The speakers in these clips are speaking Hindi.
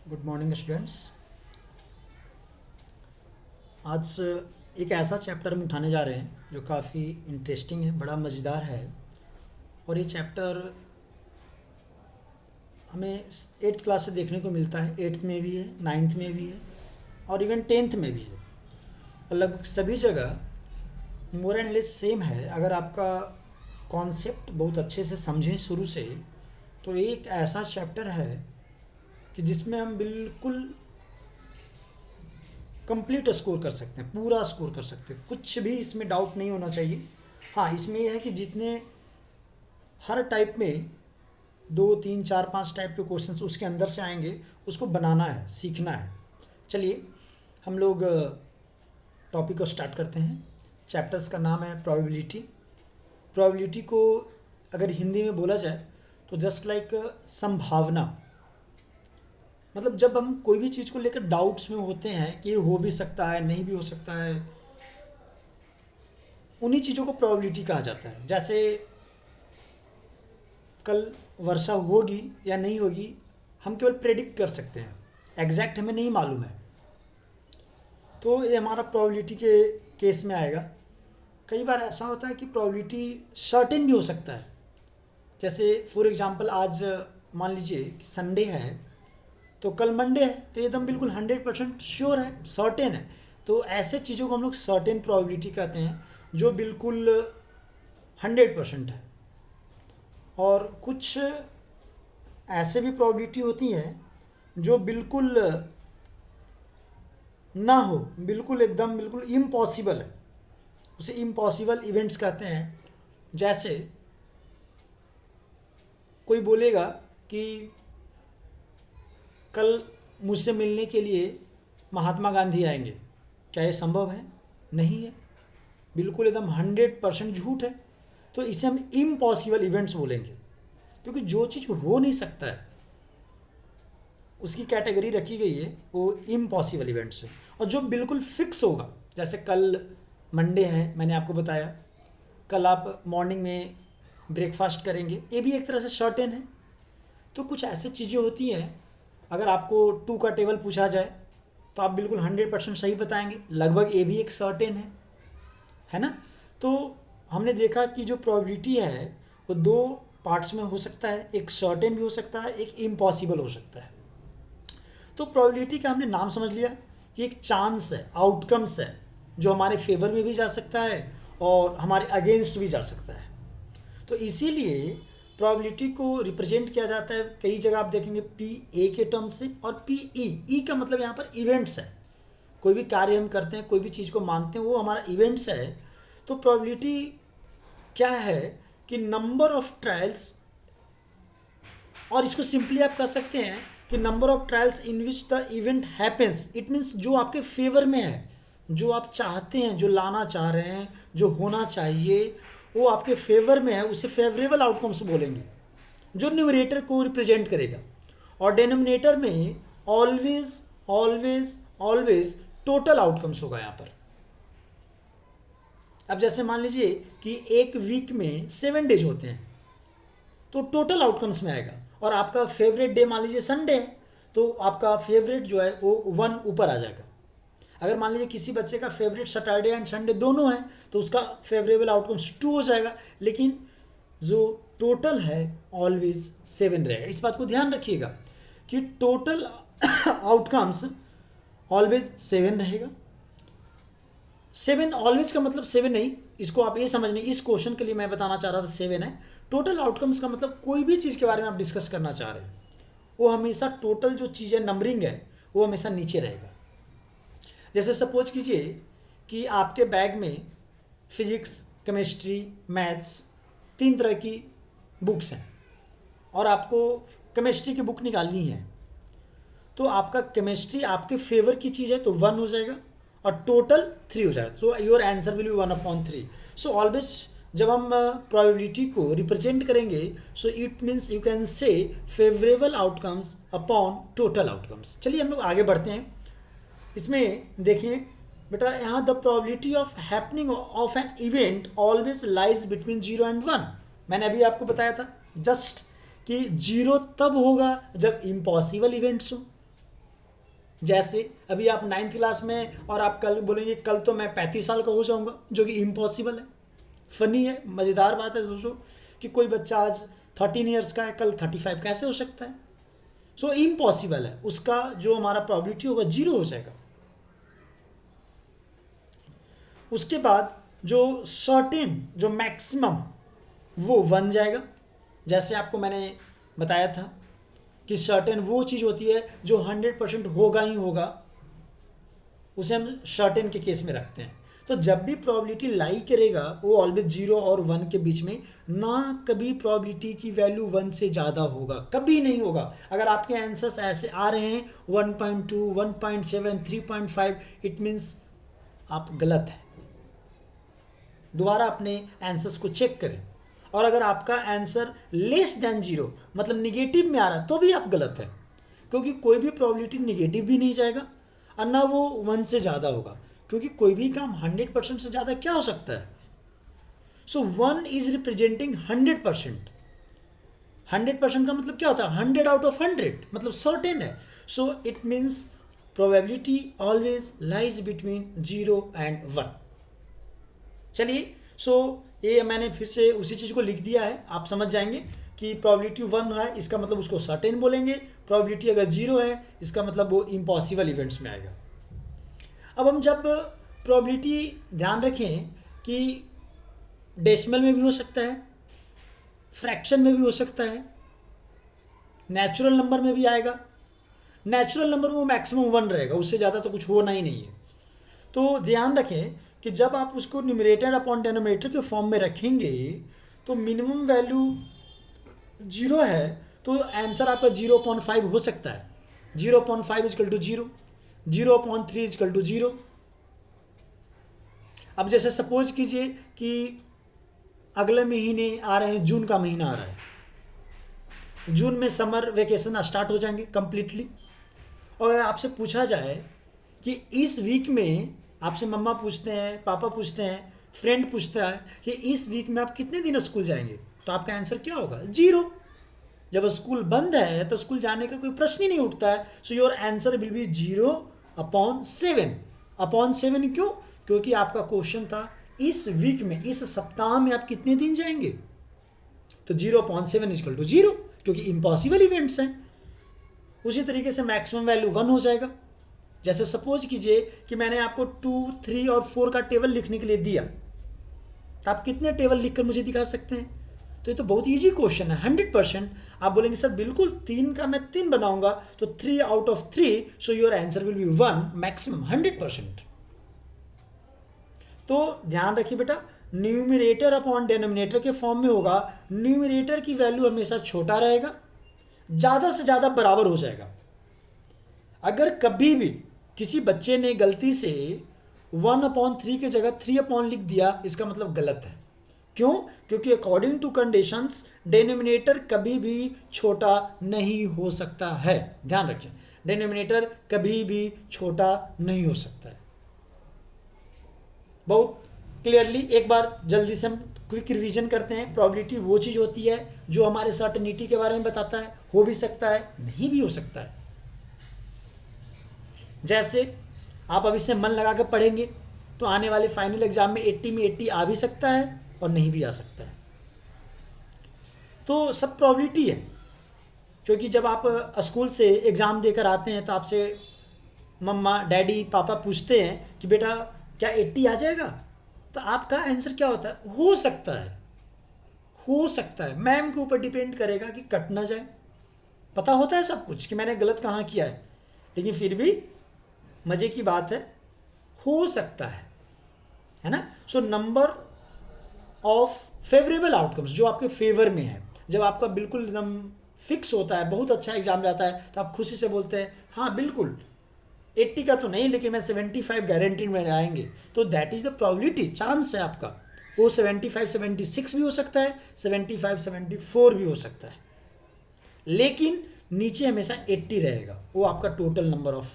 Good morning students. आज एक ऐसा चैप्टर हम उठाने जा रहे हैं जो काफ़ी इंटरेस्टिंग है, बड़ा मज़ेदार है। और ये चैप्टर हमें 8th क्लास से देखने को मिलता है। 8th में भी है, 9th में भी है और इवन 10th में भी है। और लगभग सभी जगह मोर एंड लेस सेम है। अगर आपका कॉन्सेप्ट बहुत अच्छे से समझें शुरू से, तो एक ऐसा चैप्टर है कि जिसमें हम बिल्कुल कंप्लीट स्कोर कर सकते हैं, पूरा स्कोर कर सकते हैं। कुछ भी इसमें डाउट नहीं होना चाहिए। हाँ, इसमें यह है कि जितने हर टाइप में 2, 3, 4, 5 टाइप के क्वेश्चंस उसके अंदर से आएंगे, उसको बनाना है, सीखना है। चलिए हम लोग टॉपिक को स्टार्ट करते हैं। चैप्टर्स का नाम है प्रोबेबिलिटी। प्रोबेबिलिटी को अगर हिंदी में बोला जाए तो जस्ट लाइक संभावना। मतलब जब हम कोई भी चीज़ को लेकर डाउट्स में होते हैं कि ये हो भी सकता है, नहीं भी हो सकता है, उन्हीं चीज़ों को प्रोबेबिलिटी कहा जाता है। जैसे कल वर्षा होगी या नहीं होगी, हम केवल प्रेडिक्ट कर सकते हैं, एग्जैक्ट हमें नहीं मालूम है, तो ये हमारा प्रोबेबिलिटी के केस में आएगा। कई बार ऐसा होता है कि प्रोबेबिलिटी सर्टेन भी हो सकता है। जैसे फॉर एग्जांपल आज मान लीजिए कि संडे है तो कल मंडे है, तो एकदम बिल्कुल 100% श्योर है, सर्टेन है। तो ऐसे चीज़ों को हम लोग सर्टेन प्रोबेबिलिटी कहते हैं, जो बिल्कुल 100% है। और कुछ ऐसे भी प्रोबेबिलिटी होती हैं जो बिल्कुल ना हो, बिल्कुल एकदम बिल्कुल इम्पॉसिबल है, उसे इम्पॉसिबल इवेंट्स कहते हैं। जैसे कोई बोलेगा कि कल मुझसे मिलने के लिए महात्मा गांधी आएंगे, क्या ये संभव है? नहीं है, बिल्कुल एकदम 100% झूठ है। तो इसे हम इम्पॉसिबल इवेंट्स बोलेंगे, क्योंकि जो चीज़ हो नहीं सकता है उसकी कैटेगरी रखी गई है, वो इम्पॉसिबल इवेंट्स है। और जो बिल्कुल फिक्स होगा, जैसे कल मंडे है, मैंने आपको बताया, कल आप मॉर्निंग में ब्रेकफास्ट करेंगे, ये भी एक तरह से सर्टेन है। तो कुछ ऐसी चीज़ें होती हैं, अगर आपको 2 का टेबल पूछा जाए तो आप बिल्कुल 100% सही बताएंगे, लगभग ये भी एक सर्टेन है ना। तो हमने देखा कि जो प्रोबेबिलिटी है वो 2 पार्ट्स में हो सकता है, एक सर्टेन भी हो सकता है, एक इम्पॉसिबल हो सकता है। तो प्रोबेबिलिटी का हमने नाम समझ लिया कि एक चांस है, आउटकम्स है, जो हमारे फेवर में भी जा सकता है और हमारे अगेंस्ट भी जा सकता है। तो इसीलिए प्रोबेबिलिटी को रिप्रेजेंट किया जाता है, कई जगह आप देखेंगे PA के टर्म से और PE। ई का मतलब यहाँ पर इवेंट्स है। कोई भी कार्य हम करते हैं, कोई भी चीज़ को मानते हैं, वो हमारा इवेंट्स है। तो प्रोबेबिलिटी क्या है कि नंबर ऑफ ट्रायल्स, और इसको सिंपली आप कह सकते हैं कि number of trials in which the event happens. It means जो आपके फेवर में है, जो आप चाहते हैं, जो लाना चाह रहे हैं, जो होना चाहिए, वो आपके फेवर में है, उसे फेवरेबल आउटकम्स बोलेंगे, जो न्यूमरेटर को रिप्रेजेंट करेगा। और डिनोमिनेटर में always always always total outcomes होगा यहाँ पर। अब जैसे मान लीजिए कि एक वीक में 7 डेज होते हैं, तो टोटल आउटकम्स में आएगा। और आपका फेवरेट डे मान लीजिए संडे है, तो आपका फेवरेट जो है वो 1 ऊपर आ जाएगा। अगर मान लीजिए किसी बच्चे का फेवरेट सैटरडे एंड संडे दोनों है, तो उसका फेवरेबल आउटकम्स 2 हो जाएगा, लेकिन जो टोटल है ऑलवेज 7 रहेगा। इस बात को ध्यान रखिएगा कि टोटल आउटकम्स ऑलवेज 7 रहेगा। 7 ऑलवेज का मतलब 7 नहीं, इसको आप ये समझने, इस क्वेश्चन के लिए मैं बताना चाह रहा था 7 है। टोटल आउटकम्स का मतलब कोई भी चीज़ के बारे में आप डिस्कस करना चाह रहे हैं, वो हमेशा टोटल जो चीज़ें नंबरिंग है वो हमेशा नीचे रहेगा। जैसे सपोज कीजिए कि आपके बैग में फिजिक्स, केमिस्ट्री, मैथ्स 3 तरह की बुक्स हैं और आपको केमिस्ट्री की बुक निकालनी है, तो आपका केमिस्ट्री आपके फेवर की चीज़ है तो 1 हो जाएगा और टोटल 3 हो जाएगा। So your answer will be 1/3। So always जब हम प्रोबेबिलिटी को रिप्रेजेंट करेंगे, so it means you can say favourable outcomes upon total outcomes. चलिए हम लोग आगे बढ़ते हैं। इसमें देखिए बेटा, यहाँ the probability of happening of an event always lies between 0 and 1। मैंने अभी आपको बताया था जस्ट कि 0 तब होगा जब इम्पॉसिबल इवेंट्स हो। जैसे अभी आप 9th क्लास में और आप कल बोलेंगे कल तो मैं 35 साल का हो जाऊंगा, जो कि इम्पॉसिबल है। फनी है, मज़ेदार बात है दोस्तों कि कोई बच्चा आज 13 ईयर्स का है, कल 35 कैसे हो सकता है। सो इम्पॉसिबल है, उसका जो हमारा प्रॉबिलिटी होगा 0 हो जाएगा। उसके बाद जो सर्टेन, जो मैक्सिमम, वो 1 जाएगा। जैसे आपको मैंने बताया था कि सर्टेन वो चीज़ होती है जो 100% होगा ही होगा, उसे हम सर्टेन के केस में रखते हैं। तो जब भी प्रोबेबिलिटी लाई करेगा वो ऑलवेज 0 और 1 के बीच में, ना कभी प्रोबेबिलिटी की वैल्यू 1 से ज़्यादा होगा, कभी नहीं होगा। अगर आपके आंसर्स ऐसे आ रहे हैं 1.2, 1.7, 3.5, इट मीन्स आप गलत हैं। दोबारा अपने आंसर्स को चेक करें, और अगर आपका आंसर लेस देन 0 मतलब निगेटिव में आ रहा है तो भी आप गलत हैं, क्योंकि कोई भी प्रोबेबिलिटी निगेटिव भी नहीं जाएगा और ना वो 1 से ज़्यादा होगा, क्योंकि कोई भी काम 100% से ज़्यादा क्या हो सकता है। सो 1 इज रिप्रेजेंटिंग 100%। 100% का मतलब क्या होता है, 100 आउट ऑफ 100 मतलब सर्टेन है। So it means probability always lies between 0 and 1। चलिए, सो ये मैंने फिर से उसी चीज़ को लिख दिया है, आप समझ जाएंगे कि प्रोबेबिलिटी 1 है इसका मतलब उसको सर्टेन बोलेंगे, प्रोबेबिलिटी अगर 0 है इसका मतलब वो इम्पॉसिबल इवेंट्स में आएगा। अब हम जब प्रोबेबिलिटी ध्यान रखें कि डेसिमल में भी हो सकता है, फ्रैक्शन में भी हो सकता है, नेचुरल नंबर में भी आएगा। नेचुरल नंबर में वो मैक्सिमम 1 रहेगा, उससे ज़्यादा तो कुछ होना ही नहीं है। तो ध्यान रखें कि जब आप उसको न्यूमरेटर अपॉन डिनोमिनेटर के फॉर्म में रखेंगे तो मिनिमम वैल्यू 0 है तो आंसर आपका 0.5 हो सकता है। 0.5 इजकल टू 0, 0.3 इजकल टू 0। अब जैसे सपोज कीजिए कि अगले महीने आ रहे हैं, जून का महीना आ रहा है, जून में समर वेकेशन स्टार्ट हो जाएंगे कंप्लीटली, और आपसे पूछा जाए कि इस वीक में, आपसे मम्मा पूछते हैं, पापा पूछते हैं, फ्रेंड पूछता है कि इस वीक में आप कितने दिन स्कूल जाएंगे, तो आपका आंसर क्या होगा, 0। जब स्कूल बंद है तो स्कूल जाने का कोई प्रश्न ही नहीं उठता है। So your answer will be 0/7। Upon 7 क्यों, क्योंकि आपका क्वेश्चन था इस वीक में, इस सप्ताह में आप कितने दिन जाएंगे, तो 0/7 इजकल टू 0, क्योंकि इम्पॉसिबल इवेंट्स हैं। उसी तरीके से मैक्सिमम वैल्यू 1 हो जाएगा। जैसे सपोज कीजिए कि मैंने आपको 2, 3 और 4 का टेबल लिखने के लिए दिया, तो आप कितने टेबल लिखकर मुझे दिखा सकते हैं, तो ये तो बहुत इजी क्वेश्चन है। 100% आप बोलेंगे सर बिल्कुल 3 का मैं 3 बनाऊंगा, तो 3 out of 3, so your answer will be 1 maximum 100%। तो ध्यान रखिए बेटा, न्यूमरेटर अपॉन डिनोमिनेटर के फॉर्म में होगा, न्यूमरेटर की वैल्यू हमेशा छोटा रहेगा, ज़्यादा से ज़्यादा बराबर हो जाएगा। अगर कभी भी किसी बच्चे ने गलती से 1/3 की जगह 3 लिख दिया, इसका मतलब गलत है। क्यों, क्योंकि अकॉर्डिंग टू कंडीशंस डिनोमिनेटर कभी भी छोटा नहीं हो सकता है। ध्यान रखें, डिनोमिनेटर कभी भी छोटा नहीं हो सकता है। बहुत क्लियरली एक बार जल्दी से हम क्विक रिवीजन करते हैं। प्रोबेबिलिटी वो चीज़ होती है जो हमारे सर्टेनिटी के बारे में बताता है, हो भी सकता है, नहीं भी हो सकता है। जैसे आप अभी से मन लगा कर पढ़ेंगे तो आने वाले फाइनल एग्जाम में 80 में 80 आ भी सकता है और नहीं भी आ सकता है। तो सब प्रोबेबिलिटी है, क्योंकि जब आप स्कूल से एग्ज़ाम देकर आते हैं तो आपसे मम्मा, डैडी, पापा पूछते हैं कि बेटा क्या 80 आ जाएगा, तो आपका आंसर क्या होता है, हो सकता है, हो सकता है। मैम के ऊपर डिपेंड करेगा कि कट ना जाए। पता होता है सब कुछ कि मैंने गलत कहाँ किया है, लेकिन फिर भी मज़े की बात है, हो सकता है ना। So number of favourable outcomes जो आपके फेवर में है, जब आपका बिल्कुल एकदम फिक्स होता है, बहुत अच्छा एग्जाम जाता है, तो आप खुशी से बोलते हैं हाँ बिल्कुल 80 का तो नहीं, लेकिन मैं 75 गारंटीड में आएंगे, तो that is the probability, chance है आपका। वो 75, 76 भी हो सकता है, 75, 74 भी हो सकता है, लेकिन नीचे हमेशा 80 रहेगा, वो आपका टोटल नंबर ऑफ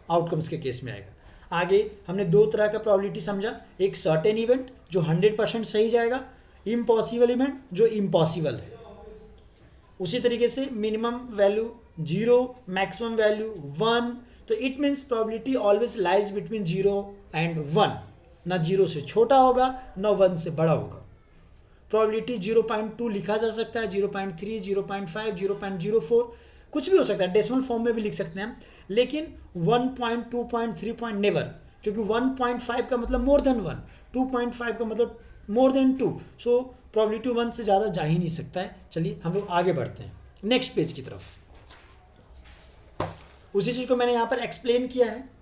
आउटकम्स के केस में आएगा। आगे हमने 2 तरह का प्रोबेबिलिटी समझा, एक सर्टेन इवेंट जो 100% सही जाएगा, इम्पॉसिबल इवेंट जो इम्पॉसिबल है। उसी तरीके से मिनिमम वैल्यू 0, मैक्सिमम वैल्यू 1, तो it means probability always lies between 0 and 1, ना 0 से छोटा होगा ना 1 से बड़ा होगा। प्रोबेबिलिटी 0.2 लिखा जा सकता है, 0.3, 0.5, 0.04, कुछ भी हो सकता है, डेसिमल फॉर्म में भी लिख सकते हैं, लेकिन 1.2.3 नेवर, क्योंकि 1.5 का मतलब मोर देन 1, 2.5 का मतलब मोर देन 2, सो प्रोबेबिलिटी 1 से ज़्यादा जा ही नहीं सकता है। चलिए हम लोग आगे बढ़ते हैं नेक्स्ट पेज की तरफ। उसी चीज़ को मैंने यहाँ पर एक्सप्लेन किया है।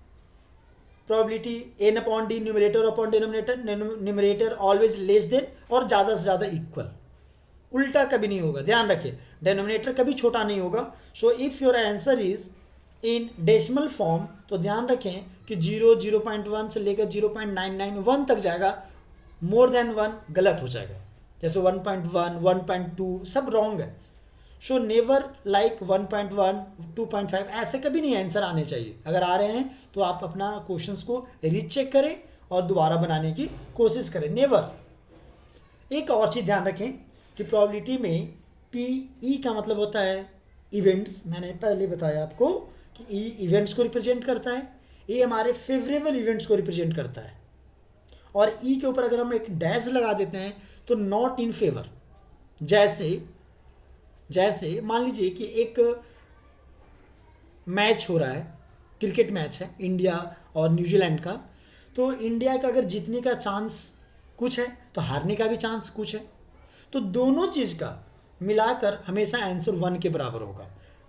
Probability n upon D, numerator upon denominator, numerator always less than और ज़्यादा से ज़्यादा इक्वल, उल्टा कभी नहीं होगा, ध्यान रखें, डिनोमिनेटर कभी छोटा नहीं होगा। So if your answer is in decimal form, तो ध्यान रखें कि 0, 0.1 से लेकर 0.991 तक जाएगा, मोर देन 1 गलत हो जाएगा, जैसे 1.1, 1.2 सब रॉन्ग है। सो नेवर लाइक 1.1, 2.5 ऐसे कभी नहीं आंसर आने चाहिए। अगर आ रहे हैं तो आप अपना क्वेश्चंस को रीचेक करें और दोबारा बनाने की कोशिश करें, नेवर। एक और चीज़ ध्यान रखें कि प्रोबेबिलिटी में PE का मतलब होता है इवेंट्स, मैंने पहले बताया आपको कि E इवेंट्स को रिप्रेजेंट करता है, A हमारे फेवरेबल इवेंट्स को रिप्रेजेंट करता है, और E के ऊपर अगर हम एक डैश लगा देते हैं तो नॉट इन फेवर। जैसे मान लीजिए कि एक मैच हो रहा है, क्रिकेट मैच है इंडिया और न्यूजीलैंड का, तो इंडिया का अगर जीतने का चांस कुछ है तो हारने का भी चांस कुछ है, तो दोनों चीज़ का मिलाकर हमेशा आंसर 1 के बराबर होगा।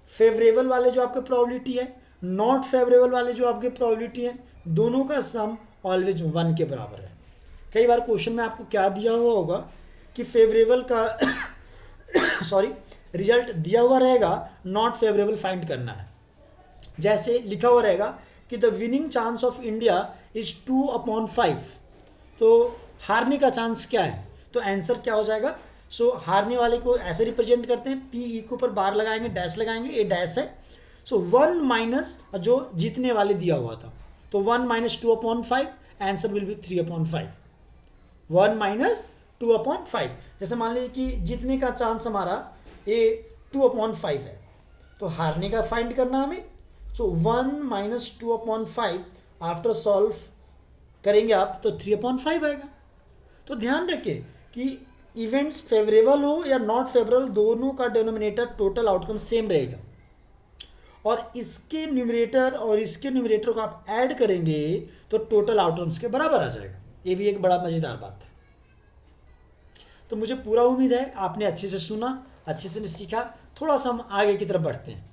फेवरेबल वाले जो आपके प्रोबेबिलिटी है, नॉट फेवरेबल वाले जो आपके प्रोबेबिलिटी है, दोनों का सम ऑलवेज 1 के बराबर है। कई बार क्वेश्चन में आपको क्या दिया हुआ होगा कि फेवरेबल का सॉरी रिजल्ट दिया हुआ रहेगा, नॉट फेवरेबल फाइंड करना है। जैसे लिखा हुआ रहेगा कि the winning chance of India is 2/5, तो हारने का चांस क्या है, तो आंसर क्या हो जाएगा। सो हारने वाले को ऐसे रिप्रेजेंट करते हैं, PE के ऊपर बार लगाएंगे, डैश लगाएंगे, ये डैश है। सो 1 माइनस जो जीतने वाले दिया हुआ था, तो 1 minus 2/5, answer will be 3/5। 1 minus 2/5, जैसे मान लीजिए कि जीतने का चांस हमारा ये 2/5 है, तो हारने का फाइंड करना हमें। सो 1 माइनस 2/5 आफ्टर सॉल्व करेंगे आप तो 3/5 आएगा। तो ध्यान रखिए कि इवेंट्स फेवरेबल हो या नॉट फेवरेबल, दोनों का डिनोमिनेटर टोटल आउटकम सेम रहेगा, और इसके न्यूमरेटर और इसके न्यूमरेटर को आप ऐड करेंगे तो टोटल आउटकम्स के बराबर आ जाएगा। ये भी एक बड़ा मज़ेदार बात है। तो मुझे पूरा उम्मीद है आपने अच्छे से सुना, अच्छे से सीखा। थोड़ा सा हम आगे की तरफ बढ़ते हैं।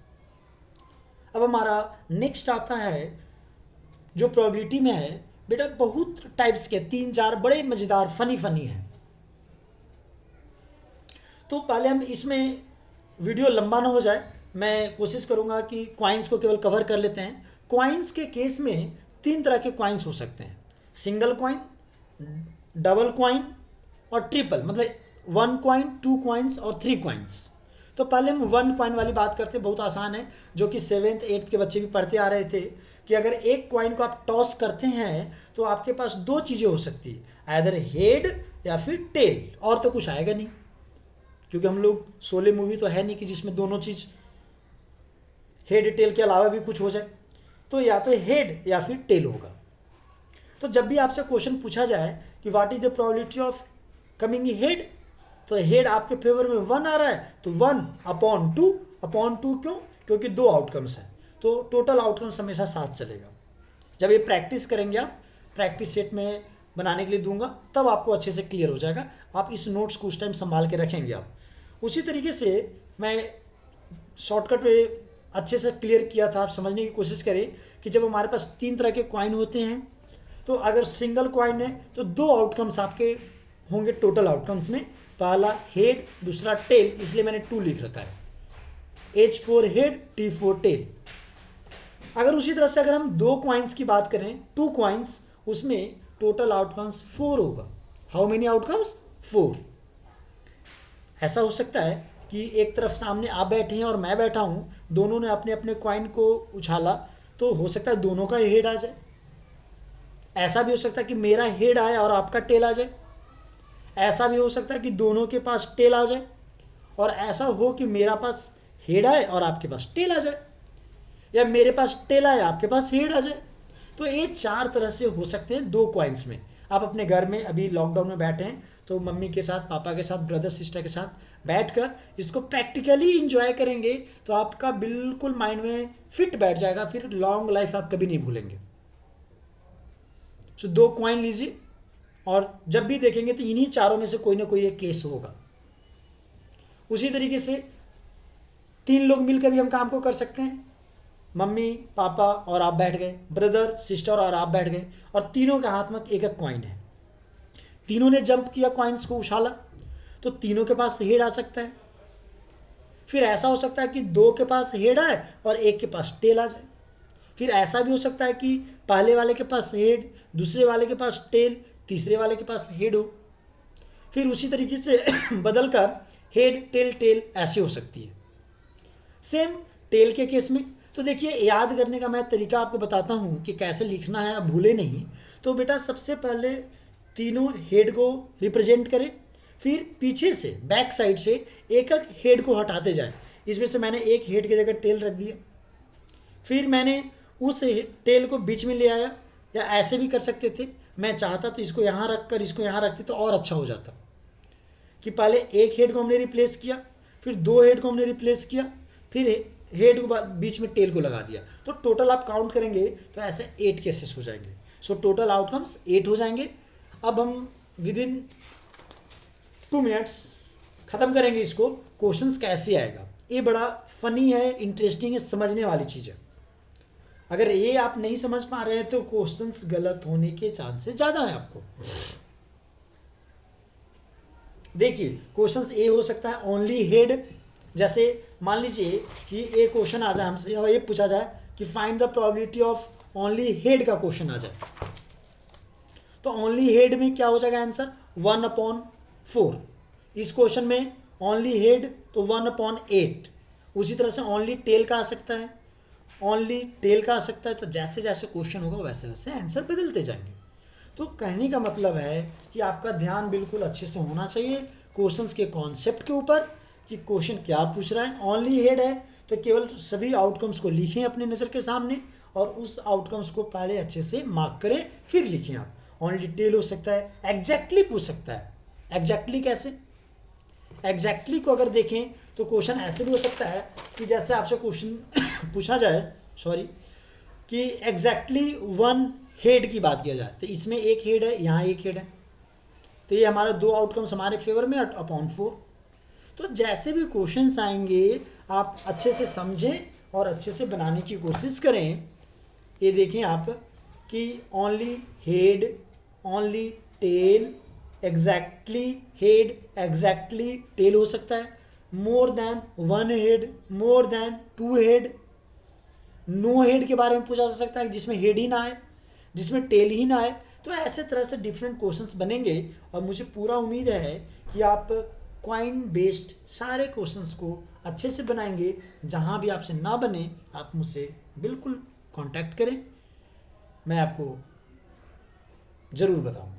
अब हमारा नेक्स्ट आता है जो प्रोबेबिलिटी में है, बेटा बहुत टाइप्स के 3-4 बड़े मज़ेदार फनी हैं। तो पहले हम इसमें वीडियो लंबा ना हो जाए, मैं कोशिश करूंगा कि कॉइन्स को केवल कवर कर लेते हैं। कॉइन्स के केस में 3 तरह के कॉइन्स हो सकते हैं, सिंगल कॉइन, डबल कॉइन और ट्रिपल, मतलब 1 कॉइन, 2 कॉइन्स और 3 कॉइन्स। तो पहले हम 1 कॉइन वाली बात करते हैं, बहुत आसान है, जो कि 7th 8th के बच्चे भी पढ़ते आ रहे थे कि अगर एक कॉइन को आप टॉस करते हैं तो आपके पास 2 चीज़ें हो सकती है, आइदर हेड या फिर टेल, और तो कुछ आएगा नहीं, क्योंकि हम लोग शोले मूवी तो है नहीं कि जिसमें दोनों चीज़ हेड टेल के अलावा भी कुछ हो जाए, तो या तो हेड या फिर टेल होगा। तो जब भी आपसे क्वेश्चन पूछा जाए कि what is the probability of coming head, तो हेड आपके फेवर में 1 आ रहा है, तो 1/2 क्यों, क्योंकि 2 आउटकम्स हैं, तो टोटल आउटकम्स हमेशा साथ चलेगा। जब ये प्रैक्टिस करेंगे आप, प्रैक्टिस सेट में बनाने के लिए दूंगा, तब आपको अच्छे से क्लियर हो जाएगा। आप इस नोट्स को उस टाइम संभाल के रखेंगे आप। उसी तरीके से मैं शॉर्टकट पे अच्छे से क्लियर किया था, आप समझने की कोशिश करें कि जब हमारे पास 3 तरह के कॉइन होते हैं, तो अगर सिंगल कॉइन है तो 2 आउटकम्स आपके होंगे टोटल आउटकम्स में, पहला हेड, दूसरा टेल, इसलिए मैंने 2 लिख रखा है, H for head, T for tail. अगर उसी तरह से अगर हम 2 कॉइन्स की बात करें, 2 कॉइन्स, उसमें टोटल आउटकम्स 4 होगा। How many outcomes? 4। ऐसा हो सकता है कि एक तरफ सामने आप बैठे हैं और मैं बैठा हूँ, दोनों ने अपने अपने कॉइन को उछाला, तो हो सकता है दोनों का हेड आ जाए। ऐसा भी हो सकता है कि मेरा हेड आए और आपका टेल आ जाए। ऐसा भी हो सकता है कि दोनों के पास टेल आ जाए, और ऐसा हो कि मेरा पास हेड आए और आपके पास टेल आ जाए, या मेरे पास टेल आए आपके पास हेड आ जाए। तो ये 4 तरह से हो सकते हैं 2 कॉइन्स में। आप अपने घर में अभी लॉकडाउन में बैठे हैं तो मम्मी के साथ, पापा के साथ, ब्रदर सिस्टर के साथ बैठकर इसको प्रैक्टिकली इंजॉय करेंगे तो आपका बिल्कुल माइंड में फिट बैठ जाएगा, फिर लॉन्ग लाइफ आप कभी नहीं भूलेंगे। सो 2 कॉइन लीजिए और जब भी देखेंगे तो इन्हीं चारों में से कोई ना कोई एक केस होगा। उसी तरीके से 3 लोग मिलकर भी हम काम को कर सकते हैं। मम्मी पापा और आप बैठ गए, ब्रदर सिस्टर और आप बैठ गए, और तीनों के हाथ में एक एक कॉइन है। तीनों ने जंप किया, कॉइन्स को उछाला, तो तीनों के पास हेड आ सकता है। फिर ऐसा हो सकता है कि 2 के पास हेड आए और 1 के पास टेल आ जाए। फिर ऐसा भी हो सकता है कि पहले वाले के पास हेड, दूसरे वाले के पास टेल, तीसरे वाले के पास हेड हो। फिर उसी तरीके से बदल कर हेड टेल टेल ऐसे हो सकती है। सेम टेल के केस में तो देखिए, याद करने का मैं तरीका आपको बताता हूँ कि कैसे लिखना है, आप भूले नहीं। तो बेटा सबसे पहले तीनों हेड को रिप्रेजेंट करें, फिर पीछे से बैक साइड से एक एक हेड को हटाते जाएं। इसमें से मैंने एक हेड की जगह टेल रख दिया, फिर मैंने उस टेल को बीच में ले आया, या ऐसे भी कर सकते थे। मैं चाहता तो इसको यहाँ रख कर इसको यहाँ रखते तो और अच्छा हो जाता, कि पहले एक हेड को हमने रिप्लेस किया, फिर 2 हेड को हमने रिप्लेस किया, फिर हेड को बीच में टेल को लगा दिया। तो टोटल आप काउंट करेंगे तो ऐसे 8 केसेस हो जाएंगे। सो टोटल आउटकम्स 8 हो जाएंगे। अब हम विद इन 2 मिनट्स ख़त्म करेंगे इसको। क्वेश्चंस कैसे आएगा, ये बड़ा फनी है, इंटरेस्टिंग है, समझने वाली चीज़ है। अगर ये आप नहीं समझ पा रहे हैं तो क्वेश्चंस गलत होने के चांसेस ज़्यादा है आपको। देखिए क्वेश्चंस ए हो सकता है ओनली हेड। जैसे मान लीजिए कि एक क्वेश्चन आ जाए हमसे, और ये पूछा जाए कि find the probability of only head का क्वेश्चन आ जाए, तो ओनली हेड में क्या हो जाएगा आंसर 1/4। इस क्वेश्चन में ओनली हेड तो 1/8। उसी तरह से ओनली टेल का आ सकता है, ओनली टेल का आ सकता है। तो जैसे जैसे क्वेश्चन होगा वैसे वैसे आंसर बदलते जाएंगे। तो कहने का मतलब है कि आपका ध्यान बिल्कुल अच्छे से होना चाहिए क्वेश्चंस के कॉन्सेप्ट के ऊपर, कि क्वेश्चन क्या पूछ रहा है। ओनली हेड है तो केवल सभी आउटकम्स को लिखें अपने नज़र के सामने, और उस आउटकम्स को पहले अच्छे से मार्क करें, फिर लिखें आप। ओनली टेल हो सकता है, एग्जैक्टली पूछ सकता है। एग्जैक्टली कैसे? एग्जैक्टली को अगर देखें तो क्वेश्चन ऐसे भी हो सकता है कि जैसे आपसे क्वेश्चन पूछा जाए, कि एग्जैक्टली 1 हेड की बात किया जाए, तो इसमें एक हेड है, यहाँ एक हेड है, तो ये हमारा 2 आउटकम्स हमारे फेवर में अपॉन 4। तो जैसे भी क्वेश्चंस आएंगे आप अच्छे से समझें और अच्छे से बनाने की कोशिश करें। ये देखें आप कि only head, only tail, exactly head, exactly tail हो सकता है, more than 1 head, more than 2 head, no head के बारे में पूछा जा सकता है जिसमें हेड ही ना आए, जिसमें टेल ही ना आए। तो ऐसे तरह से डिफरेंट क्वेश्चंस बनेंगे, और मुझे पूरा उम्मीद है कि आप क्वाइन बेस्ड सारे क्वेश्चंस को अच्छे से बनाएंगे। जहाँ भी आपसे ना बने आप मुझसे बिल्कुल कांटेक्ट करें, मैं आपको ज़रूर बताऊँ।